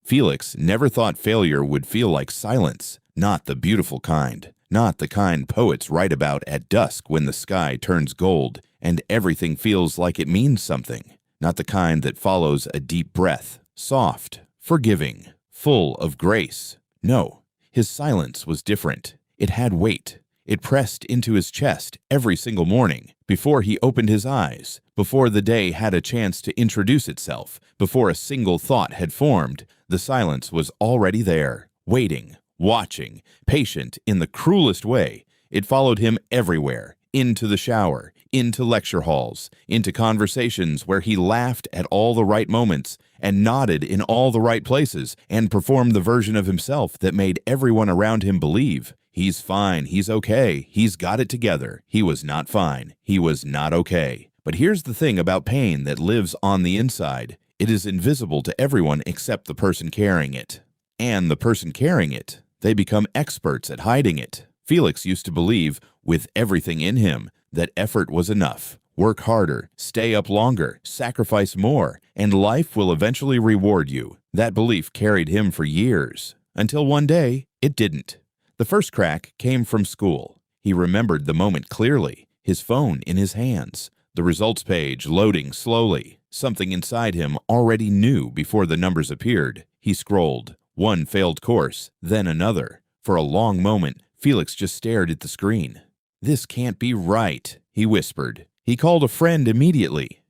Felix never thought failure would feel like silence, not the beautiful kind, not the kind poets write about at dusk when the sky turns gold and everything feels like it means something, not the kind that follows a deep breath, soft, forgiving, full of grace. No, his silence was different. It had weight. It pressed into his chest every single morning, before he opened his eyes, before the day had a chance to introduce itself, before a single thought had formed. The silence was already there, waiting, watching, patient in the cruelest way. It followed him everywhere, into the shower, into lecture halls, into conversations where he laughed at all the right moments and nodded in all the right places and performed the version of himself that made everyone around him believe. He's fine, he's okay, he's got it together. He was not fine, he was not okay. But here's the thing about pain that lives on the inside. It is invisible to everyone except the person carrying it. And the person carrying it, they become experts at hiding it. Felix used to believe, with everything in him, that effort was enough. Work harder, stay up longer, sacrifice more, and life will eventually reward you. That belief carried him for years, until one day, it didn't. The first crack came from school. He remembered the moment clearly, his phone in his hands, the results page loading slowly. Something inside him already knew before the numbers appeared. He scrolled, one failed course, then another. For a long moment, Felix just stared at the screen. "This can't be right," he whispered. He called a friend immediately.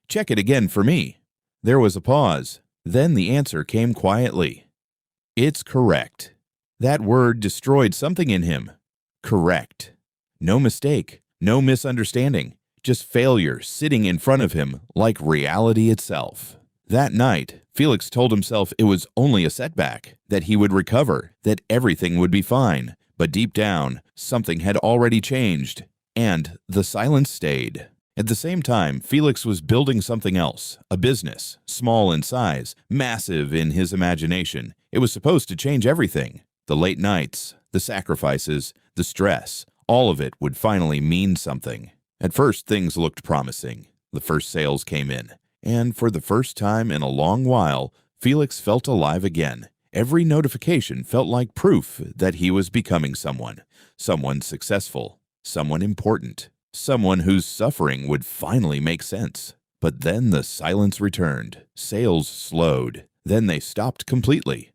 "Check it again for me." There was a pause. Then the answer came quietly. "It's correct." That word destroyed something in him. Correct. No mistake, no misunderstanding, just failure sitting in front of him like reality itself. That night, Felix told himself it was only a setback, that he would recover, that everything would be fine. But deep down, something had already changed, and the silence stayed. At the same time, Felix was building something else, a business, small in size, massive in his imagination. It was supposed to change everything. The late nights, the sacrifices, the stress, all of it would finally mean something. At first, things looked promising. The first sales came in, and for the first time in a long while, Felix felt alive again. Every notification felt like proof that he was becoming someone successful, someone important, someone whose suffering would finally make sense. But then the silence returned. Sales slowed. Then they stopped completely.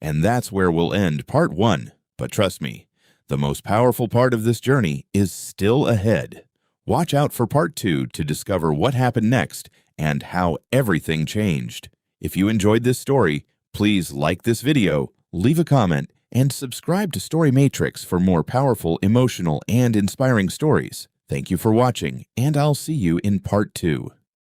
And that's where we'll end part 1. But trust me, the most powerful part of this journey is still ahead. Watch out for part 2 to discover what happened next and how everything changed. If you enjoyed this story, please like this video, leave a comment, and subscribe to Story Matrix for more powerful, emotional, and inspiring stories. Thank you for watching, and I'll see you in part 2.